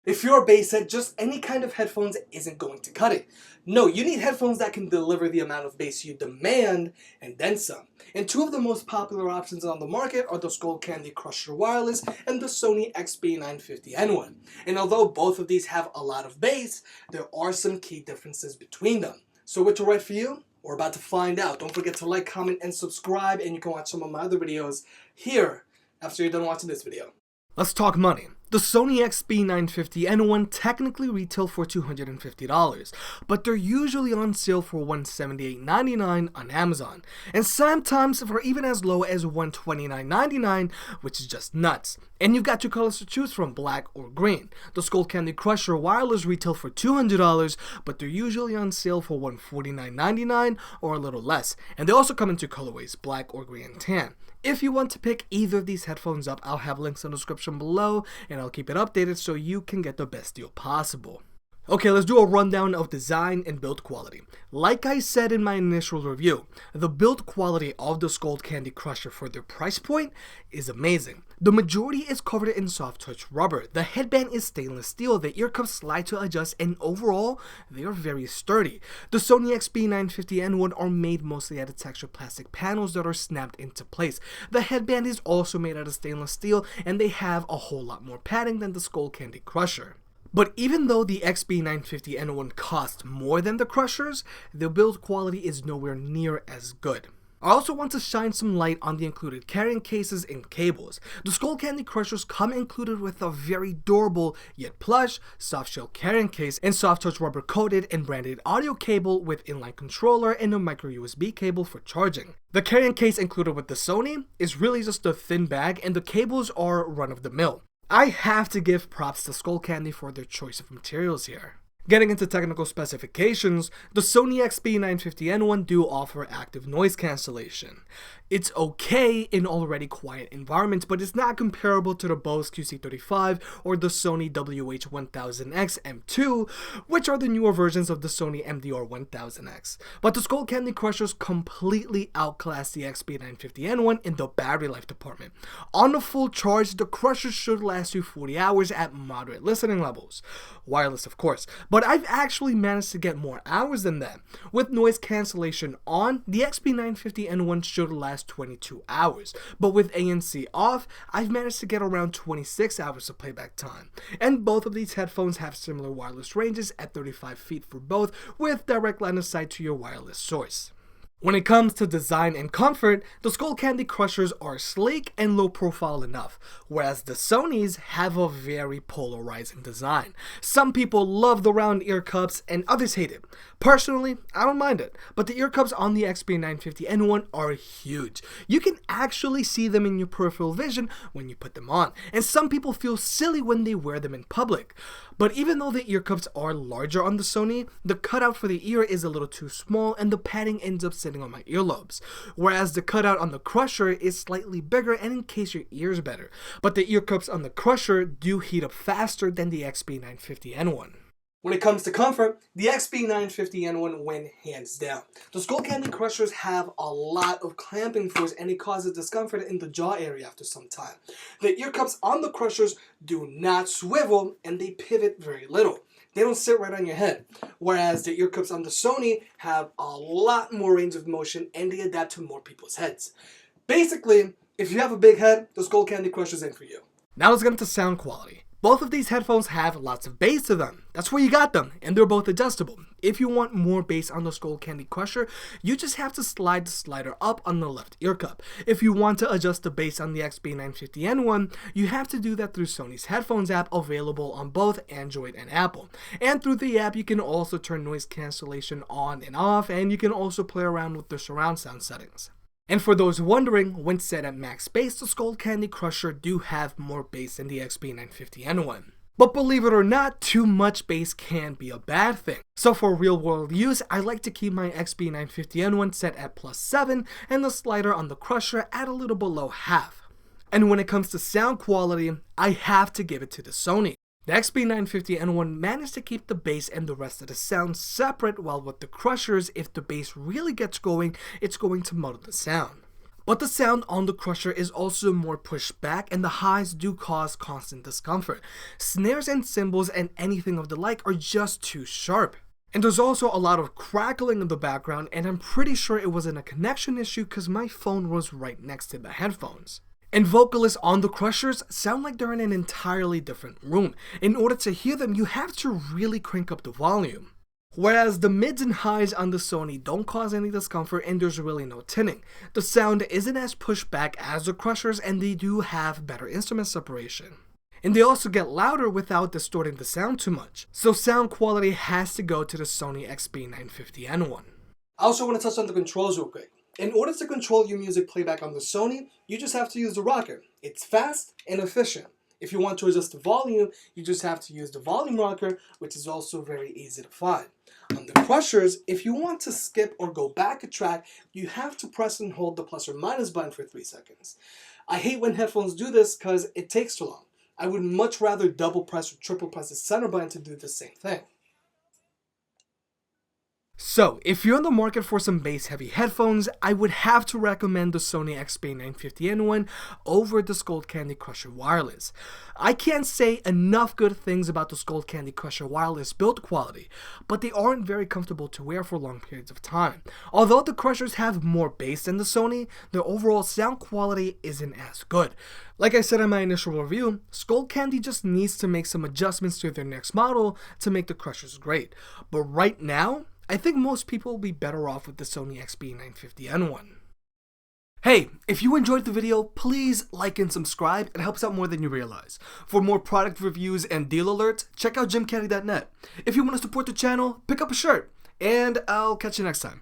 If you're a bass head, just any kind of headphones isn't going to cut it. No, you need headphones that can deliver the amount of bass you demand, and then some. And two of the most popular options on the market are the Skullcandy Crusher Wireless and the Sony XB950N1. And although both of these have a lot of bass, there are some key differences between them. So which are right for you? We're about to find out. Don't forget to like, comment, and subscribe, and you can watch some of my other videos here after you're done watching this video. Let's talk money. The Sony XB950N1 technically retail for $250, but they're usually on sale for $178.99 on Amazon, and sometimes for even as low as $129.99, which is just nuts. And you've got two colors to choose from, black or green. The Skullcandy Crusher Wireless retail for $200, but they're usually on sale for $149.99 or a little less, and they also come in two colorways, black or green and tan. If you want to pick either of these headphones up, I'll have links in the description below, and I'll keep it updated so you can get the best deal possible. Okay, let's do a rundown of design and build quality. Like I said in my initial review, the build quality of the Skullcandy Crusher for their price point is amazing. The majority is covered in soft touch rubber, the headband is stainless steel, the ear cups slide to adjust, and overall, they are very sturdy. The Sony XB950N1 are made mostly out of textured plastic panels that are snapped into place. The headband is also made out of stainless steel, and they have a whole lot more padding than the Skullcandy Crusher. But even though the XB950N1 costs more than the Crushers, the build quality is nowhere near as good. I also want to shine some light on the included carrying cases and cables. The Skullcandy Crushers come included with a very durable yet plush soft shell carrying case and soft touch rubber coated and branded audio cable with inline controller and a micro USB cable for charging. The carrying case included with the Sony is really just a thin bag, and the cables are run of the mill. I have to give props to Skullcandy for their choice of materials here. Getting into technical specifications, the Sony XB950N1 do offer active noise cancellation. It's okay in already quiet environments, but it's not comparable to the Bose QC35 or the Sony WH-1000X M2, which are the newer versions of the Sony MDR-XB950N1. But the Skullcandy Crushers completely outclass the XB950N1 in the battery life department. On a full charge, the Crushers should last you 40 hours at moderate listening levels. Wireless, of course, but I've actually managed to get more hours than that. With noise cancellation on, the XB950N1 should last 22 hours, but with ANC off, I've managed to get around 26 hours of playback time. And both of these headphones have similar wireless ranges at 35 feet for both, with direct line of sight to your wireless source. When it comes to design and comfort, the Skullcandy Crushers are sleek and low profile enough, whereas the Sonys have a very polarizing design. Some people love the round ear cups and others hate it. Personally, I don't mind it, but the ear cups on the XB950N1 are huge. You can actually see them in your peripheral vision when you put them on, and some people feel silly when they wear them in public. But even though the ear cups are larger on the Sony, the cutout for the ear is a little too small and the padding ends up sitting on my earlobes, whereas the cutout on the Crusher is slightly bigger and encase your ears better. But the ear cups on the Crusher do heat up faster than the XB950N1. When it comes to comfort, the XB950N1 win hands down. The Skullcandy Crushers have a lot of clamping force and it causes discomfort in the jaw area after some time. The ear cups on the Crushers do not swivel and they pivot very little. They don't sit right on your head, whereas the ear cups on the Sony have a lot more range of motion and they adapt to more people's heads. Basically, if you have a big head, the Skullcandy Crusher's in for you. Now let's get into sound quality. Both of these headphones have lots of bass to them. That's where you got them, and they're both adjustable. If you want more bass on the Skullcandy Crusher, you just have to slide the slider up on the left ear cup. If you want to adjust the bass on the XB950N1, you have to do that through Sony's Headphones app, available on both Android and Apple. And through the app, you can also turn noise cancellation on and off, and you can also play around with the surround sound settings. And for those wondering, when set at max bass, the Skullcandy Crusher do have more bass than the XB950N1. But believe it or not, too much bass can be a bad thing. So for real world use, I like to keep my XB950N1 set at +7 and the slider on the Crusher at a little below half. And when it comes to sound quality, I have to give it to the Sony. The XB950N1 managed to keep the bass and the rest of the sound separate, while with the Crushers, if the bass really gets going, it's going to muddle the sound. But the sound on the Crusher is also more pushed back, and the highs do cause constant discomfort. Snares and cymbals and anything of the like are just too sharp. And there's also a lot of crackling in the background, and I'm pretty sure it wasn't a connection issue because my phone was right next to the headphones. And vocalists on the Crushers sound like they're in an entirely different room. In order to hear them, you have to really crank up the volume. Whereas the mids and highs on the Sony don't cause any discomfort and there's really no tinning. The sound isn't as pushed back as the Crushers, and they do have better instrument separation. And they also get louder without distorting the sound too much. So sound quality has to go to the Sony XB950N1. I also want to touch on the controls real quick. In order to control your music playback on the Sony, you just have to use the rocker. It's fast and efficient. If you want to adjust the volume, you just have to use the volume rocker, which is also very easy to find. On the Crushers, if you want to skip or go back a track, you have to press and hold the plus or minus button for 3 seconds. I hate when headphones do this because it takes too long. I would much rather double press or triple press the center button to do the same thing. So, if you're on the market for some bass-heavy headphones, I would have to recommend the Sony XB950N1 over the Skullcandy Crusher Wireless. I can't say enough good things about the Skullcandy Crusher Wireless build quality, but they aren't very comfortable to wear for long periods of time. Although the Crushers have more bass than the Sony, their overall sound quality isn't as good. Like I said in my initial review, Skullcandy just needs to make some adjustments to their next model to make the Crushers great. But right now, I think most people will be better off with the Sony XB950N1. Hey, if you enjoyed the video, please like and subscribe. It helps out more than you realize. For more product reviews and deal alerts, check out jimcaddy.net. If you want to support the channel, pick up a shirt. And I'll catch you next time.